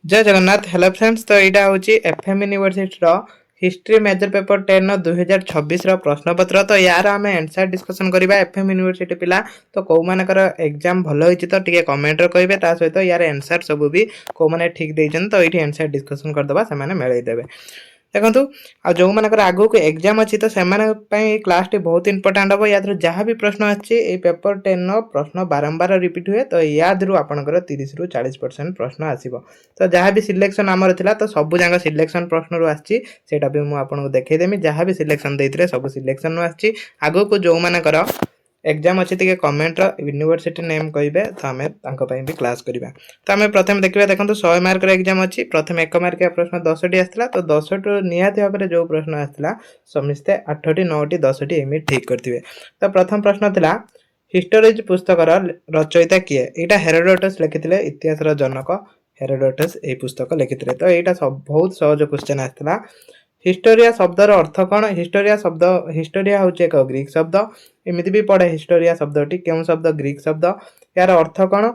जय Jagannath. Hello friends, तो यहाँ हूँ FM university history major paper 10 2026 प्रश्नपत्र। तो यार आम एनसर डिस्कसन करवा एफएम यूनिवर्सिटी पिला तो कौ मानकर एग्जाम भल होती तो टे कमेंट कहे सहित यार एनसर सब भी कौ मैंने ठीक देते तो ये एनसर डिस्कसन करदे से मिलईदेवे। देखो आ जो मानकर आगु को एग्जाम अच्छी तो से क्लास टी बहुत इंपोर्टाट हम। या जहाँ भी प्रश्न आए पेपर 10 प्रश्न बारंबार रिपीट हुए तो या आपंकर 30 रु 40% प्रश्न आसो। तो जहाँ भी सिलेक्शन आमर था तो सब जगह सिलेक्शन प्रश्न आसा भी मुझे देखईदेमी। जहाँ भी सिलेक्शन देते सब सिलेक्शन आगु को जो मानकर एग्जाम अच्छी टे कमेंट यूनिवर्सिटी नेम कहे तो आम भी क्लास करवा। तो आम प्रथम देखा देखो 100 मार्क एग्जाम अच्छी। प्रथम 1 मार्किया प्रश्न 10टी आसाला तो 10 टू निहाती भाव में जो प्रश्न आसाला समस्ते 8टी 9टी 10टी एमती ठीक करेंगे। तो प्रथम प्रश्न था हिस्टोरीज पुस्तकर रचयिता किए। यहाँ हेरोडोटस लिखिते इतिहास जनक हेरोडोटस ये पुस्तक लिखिते। तो यहाँ सब बहुत सहज क्वेश्चन आसाला। हिस्टोरिया शब्दर अर्थ कौन? हिस्टोरिया शब्द हिस्टोरिया हूँ एक ग्रीक शब्द। एमती भी पड़े हिस्टोरिया शब्दटी क्यों शब्द ग्रीक शब्द यार अर्थ कौन?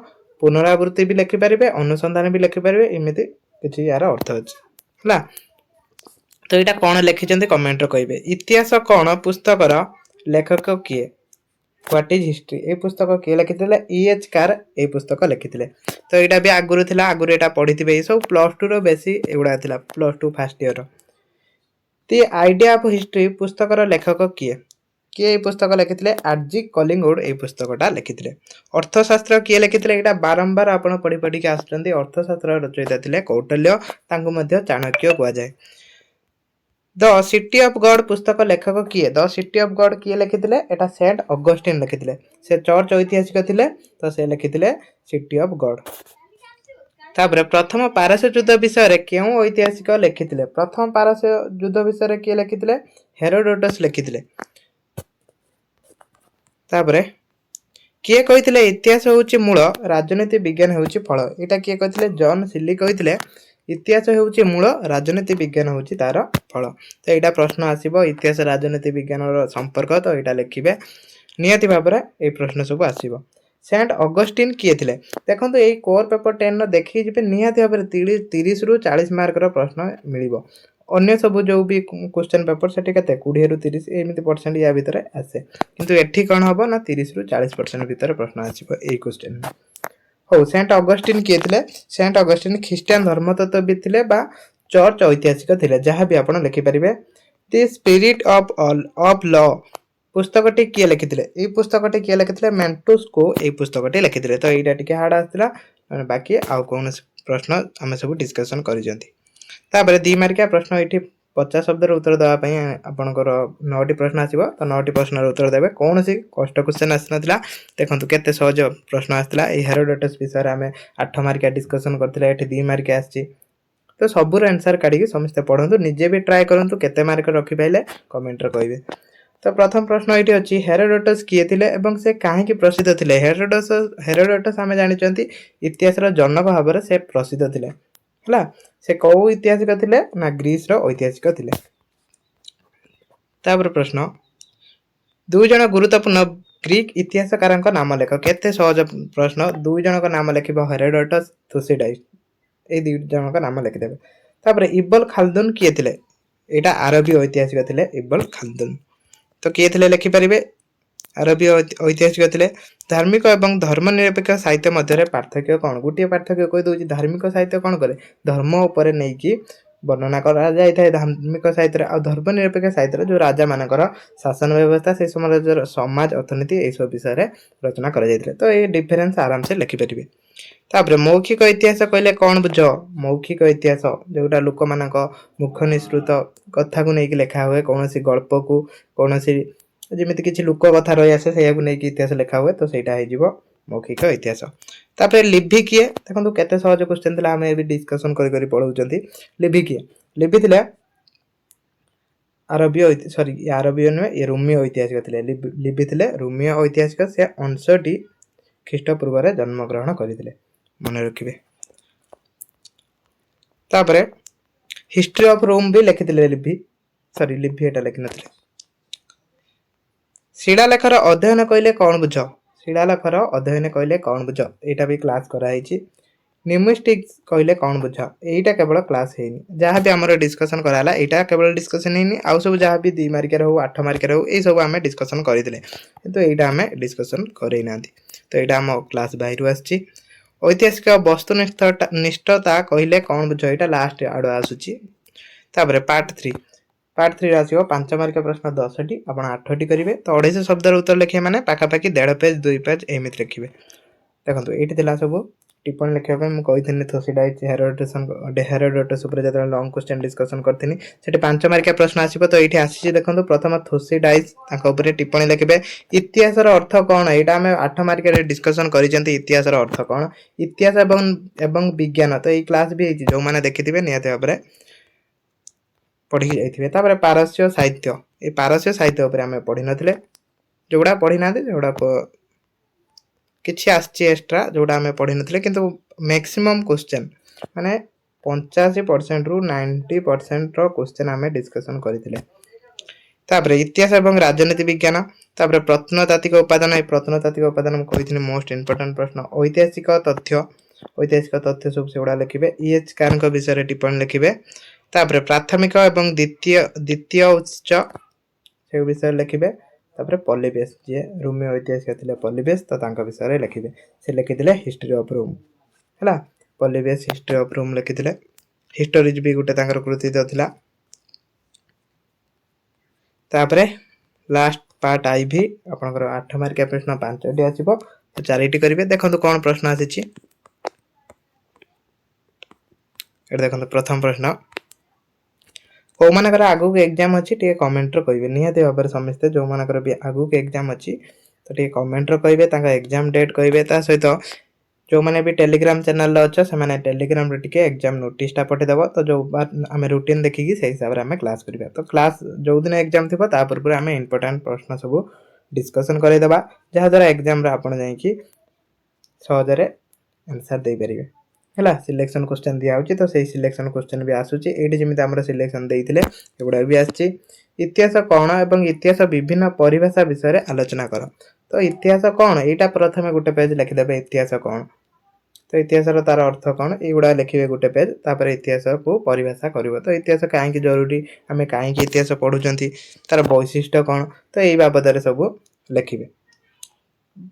पुनरावृत्ति भी लिखिपारे अनुसंधान भी लिखिपारे एमती किसी यार अर्थ अच्छे है। तो यहाँ कौन लिखिं कमेंट कहे। इतिहास कौन पुस्तकर लेखक किए? व्हाट इज हिस्ट्री ये पुस्तक किए लिखिते? E.H. कार ये पुस्तक लिखिते। तो यहाँ भी आगुरी था आगुरी यहाँ पढ़ी थे सब +2 बेसी एगुड़ा था +2 first year. The idea of history पुस्तकर लेखक किए? किए पुस्तक लिखिते? R.G. कलिंगवुड ये पुस्तकटा लिखिते। अर्थशास्त्र किए लिखिते? यहाँ बारंबार आप पढ़ी पढ़ी के आसुँच। अर्थशास्त्र रचयिता थे कौटिल्य, चाणक्य कहुए। द सिटी ऑफ गॉड पुस्तक लेखक किए? द सिटी ऑफ गॉड किए लिखिते? यहाँ सेंट ऑगस्टिन लिखिते। से चर्च ऐतिहासिक थे तो से लिखिते सिटी ऑफ गॉड। तापर प्रथम पारस्य युद्ध विषय क्यों ऐतिहासिक लिखिते? प्रथम पारस्य युद्ध विषय किए लिखिते? हेरोडोटस लिखिते। तापर किए कही इतिहास हूँ मूल राजनीति विज्ञान हूँ फल? यहाँ किए कही? जॉन सिली कही इतिहास हूँ मूल राजनीति विज्ञान हूँ तार फल। तो यहाँ प्रश्न आसब इतिहास राजनीति विज्ञान संपर्क। तो यहाँ लिखे निहाती भाव में ये प्रश्न सब आसब। सेंट ऑगस्टिन किए थे? देखो ये कोर पेपर 10 देखिए निहाती भाव में 30 रु 40 मार्क प्रश्न मिल। अन्य सब जो भी क्वेश्चन पेपर से 20 रु 30 एमती परसेंट या भितर आसे किंतु एठी कौन हम ना 30 रु 40% भितर प्रश्न आसो ये क्वेश्चन। हो सेंट ऑगस्टिन किए थे? सेंट ऑगस्टिन ख्रीष्टियान धर्मतत्वविद थे चर्च ऐतिहासिक थे जहाँ भी आप लिखिपारे। द स्पिरिट ऑफ लॉ पुस्तकटी किए लिखिते? ये पुस्तकटी किए लिखिते? मेंटुस्को ये पुस्तकटी लिखिते। तो यहाँ टी हार्ड आसाला बाकी आउ कौन प्रश्न आम सब डिस्कसन कर। 2 मार्किया प्रश्न ये 50 शब्द उत्तर देवाई आपंकर 9टी प्रश्न आसो। तो 9टी प्रश्न उत्तर देवे कौन सी कष्ट क्वेश्चन आसना। देखो केते सहज प्रश्न आसाला। हेरोडोटस विषय आम 8 मार्किया डिस्कसन करते 2 मार्किया आसी। तो सबूर आंसर काढ़ी समस्ते पढ़ु निजे भी ट्राए करूँ केते मार्क रखी पाइले कमेंट कहे। तो प्रथम प्रश्न ये अच्छी हेरोडोटस किए थे और से कहीं प्रसिद्ध थे? हेरोडोटस आम जानते इतिहास जनक भाव से प्रसिद्ध थे है। से कौ ऐतिहासिक थे ना ग्रीस ऐतिहासिक थे। तापर प्रश्न 2 जन गुरुत्वपूर्ण ग्रीक इतिहासकार नाम लेख। केते सहज प्रश्न 2 जन नाम लिख हेरोडोटस थुसिडाइड ये 2 जन नाम लिखिदेवे। तापर इबन खालदुन किए थे? यहाँ आरबीय ऐतिहासिक थे इबन खालदुन। तो किए थे लिखिपारे आरबीय ऐतिहासिक थे। धार्मिक और धर्मनिरपेक्ष साहित्य मध्य पार्थक्य कौन? गोटे पार्थक्य कहीदे धार्मिक साहित्य कौन करे धर्म उपर नहीं वर्णना करा जाए धार्मिक साहित्य और धर्मनिरपेक्ष साहित्य जो राजा मानकर शासन व्यवस्था से समय समाज अर्थनीति ये सब विषय रचना कर। तो ये डिफरेन्स आराम से लिखिपारे। तापर मौखिक इतिहास कहले कौन बुझ? मौखिक इतिहास जोटा लोक मान मुख्य निश्रुत कथा को लेकिन लिखा हुए कौन सी गल्प को कौन सी जमी किसी लोक कथा रही आसे से इतिहास लिखा हुए तो सहीटा हो मौखिक इतिहास। तापर लिभि किए? देखो केते सहज क्वेश्चन था आम डिस्कसन कर पढ़ाऊँ। लिभि किए? लिभि थे आरबीय सॉरी आरबीय नुहे ये रोमियो ऐतिहासिक थे। लिभि थे रोमियो ऐतिहासिक से 59 ख्रीष्टपूर्व जन्म ग्रहण करते मन रखिए। तापर हिस्ट्री ऑफ रोम भी लिखिते लिभि सॉरी लिभि एटा लिखि नथिले। शिलालेखर अध्ययन कहले कौन बुझ? शिलालेखर अध्ययन कहले कौन बुझ? यहाँ भी क्लास कराई। न्यूमिस्टिक्स कहले कौन बुझ एटा केवल क्लास है जहाँ भी आम डिस्कसन कराला यहाँ केवल डिस्कसन है आउ सब जहाँ भी 2 मार्किया हो 8 मार्किया हो ये सब आम डिस्कसन करते किंतु यहाँ आम डिस्कसन करना तो यहाँ आम क्लास बाहर आसी ऐतिहासिक वस्तुनिष्ठता कहले कौन बुझ यहाँ लास्ट आड़ आसूची पार्ट 3 आसो 5 मार्क प्रश्न 10 टी आप 8 टी करेंगे तो 250 शब्द उत्तर लिखे मैंने पाखापाखि 1.5 पेज 2 पेज एमती लिखे देखो ये सब टिप्पणी लिखा मुझे थोसीडाइज हेरोडोटस जो लंग क्वेश्चन डिस्कसन करी से 5 मार्किया प्रश्न आसो तो ये आसी देखो प्रथम थोसीडाइज टिप्पणी लिखे इतिहास अर्थ कौन यहाँ आम 8 मार्किया डिस्कसन कर इतिहास अर्थ कौन इतिहास एवं विज्ञान तो ये क्लास भी जो मैंने देखिथे निहत भाव में पढ़ी जाइए पारस्य साहित्य ये पारस्य साहित्य आम पढ़ी ना जोड़ा पढ़ी ना जोड़ा किसी आसची एक्स्ट्रा जोड़ा आम पढ़ी ना कि मैक्सिमम क्वेश्चन माने 85% रु 90% क्वेश्चन आम डिस्कसन करते इतिहास एवं राजनीति विज्ञान प्रत्नतात्विक उपादान प्रत्नतात्विक उपादान कही मोस्ट इंपोर्टेंट प्रश्न ऐतिहासिक तथ्य सब से गुड़ा लिखे EH कार विषय टिप्पणी लिखे प्राथमिक एवं द्वितीय उच्च से विषय लिखे पॉलीबेस जी रोमियो ऐतिहासिक थे पॉलीबेस तो विषय लिखे से लिखी हिस्ट्री ऑफ रोम है पॉलीबेस हिस्ट्री ऑफ रोम लिखी हिस्टोरीज भी गोटे कृति था लास्ट पार्ट आई भी आपंकर 8 मार्किया प्रश्न 5टी आसो तो 4टी करेंगे देखो कौन प्रश्न आसी देखो प्रथम प्रश्न कौ मानकर आगू एग्जाम अच्छी टे कमेंट कहे निहत भाव में समस्ते जो मानकर भी आगू एग्जाम अच्छी तो टे कमेंट कहे एग्जाम डेट कहे सहित जो मैंने भी टेलीग्राम चैनल अच्छे से टेलीग्राम टे एग्जाम नोटिसटा पठेदेव तो जो आम रुटीन देखिकी से हिसाब से आम क्लास करा तो क्लास जो दिन एग्जाम थी पूर्व आम इंपोर्टाट प्रश्न सब डिस्कसन करदेवा जहाद्वारा एग्जाम आप सहजरे आंसर दे पारे है सिलेक्शन क्वेश्चन दिया होची तो सही सिलेक्शन क्वेश्चन भी आसूची एठी जेमिति हमर सिलेक्शन देइथिले एगुडा भी आछि इतिहास कोन एवं इतिहास विभिन्न परिभाषा विषय रे आलोचना कर तो इतिहास कोन एटा प्रथमे गुटे पेज लिखि देबे इतिहास कोन तो इतिहास रो तार अर्थ कोन एगुडा लिखिबे गुटे पेज तापर इतिहास को परिभाषा करिवो तो इतिहास काहे कि जरूरी हमें काहे कि इतिहास पढुचंती तार वैशिष्ट्य कोन तो एई बाबद रे सब लिखिबे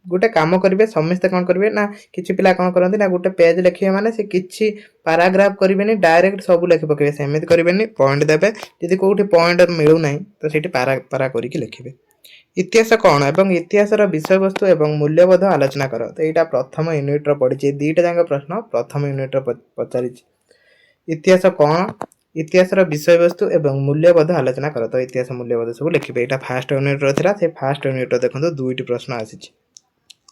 गोटे काम करेंगे समस्ते कौन करेंगे ना किसी पिला कौन करते ना गोटे पेज लिखे माने से किसी पाराग्राफ करेंगे डायरेक्ट सब लिखि पकेबे सेमिति करेंगे पॉइंट देबे यदि कोठी पॉइंट मिलू नहीं तो सेठी पारा पारा करके लिखिबे इतिहास कौन एवं इतिहास विषय वस्तु एवं मूल्यबोध आलोचना कर तो यहाँ प्रथम यूनिट पढ़ी 2टा जाक प्रश्न प्रथम यूनिट पचारि इतिहास कौन इतिहास विषय वस्तु एवं मूल्यबोध आलोचना कर तो इतिहास मूल्यबोध सब लिखिबे यहाँ फास्ट यूनिट रहा से फास्ट यूनिट देखो 2टी प्रश्न आसी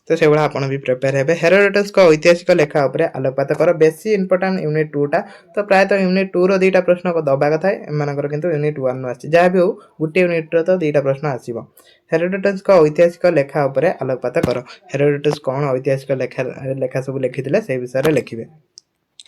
तो से भाया आपन भी प्रिपेयर हेबे हेरोडोटस को ऐतिहासिक लेखा उपरे आलोकपात कर बेसी इंपोर्टेंट यूनिट 2 टा तो प्रायतः यूनिट 2 रो 2टा प्रश्न को दबा कथा एमानकर किंतु यूनिट 1 नो आछि जहा भी हो गुटे यूनिट रो तो 2टा प्रश्न आसीबो हेरोडोटस को ऐतिहासिक लेखा उपरे आलोकपात कर हेरोडोटस कोन ऐतिहासिक लेखा सब लिखिथिले से विषय रे लिखिबे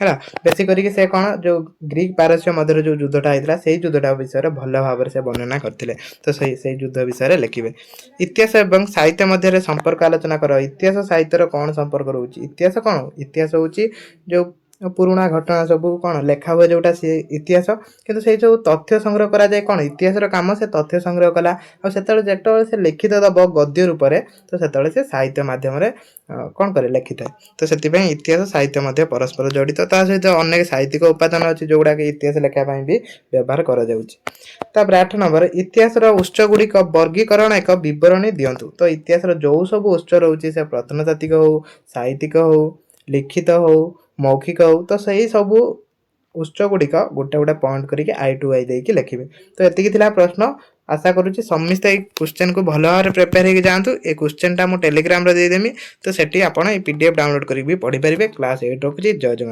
है बेसी करके से कौन जो ग्रीक पारस्य मध्य जो युद्धटा होता से युद्धटा विषय भल भाव से वर्णना करते तो से युद्ध विषय लिखे इतिहास एवं साहित्य मध्य संपर्क आलोचना कर इतिहास साहित्यर कौन संपर्क रोचे इतिहास कौन इतिहास हूँ जो पुराणा घटना सब कौन लेखा हुए जोटा सी इतिहास किंतु से जो तथ्य संग्रह करा जाए कौन इतिहास काम से तथ्य संग्रह कला और से लिखित दब गद्य रूप से तो से साहित्य माध्यम कौन करे लिखि था तो से इतिहास साहित्य मध्य परस्पर जड़ित ता सहित अनेक साहित्यिक उपादान अच्छी जो गुड़ाक इतिहास लेखापी भी व्यवहार कर 8 नंबर इतिहास उत्स गुड़िक वर्गीकरण एक बरणी दिंतु तो इतिहास जो सब उत्स रोचे से प्रत्नतात्विक हो साहित्यिक हो लिखित हो मौखिक हो तो सही सब उत्स गुड़िक गोटे गोटे पॉइंट करके I2I देके लिखिबे तो एतिकी थिला प्रश्न आशा करूची समस्त क्वेश्चन को भल भाव प्रिपेयर होके जातु ए क्वेश्चन टा मो टेलीग्राम रे देदेमी तो सेठी आपण ए PDF डाउनलोड करके भी पढ़ी पारिबे क्लास 8 रखुची जय जगन्नाथ।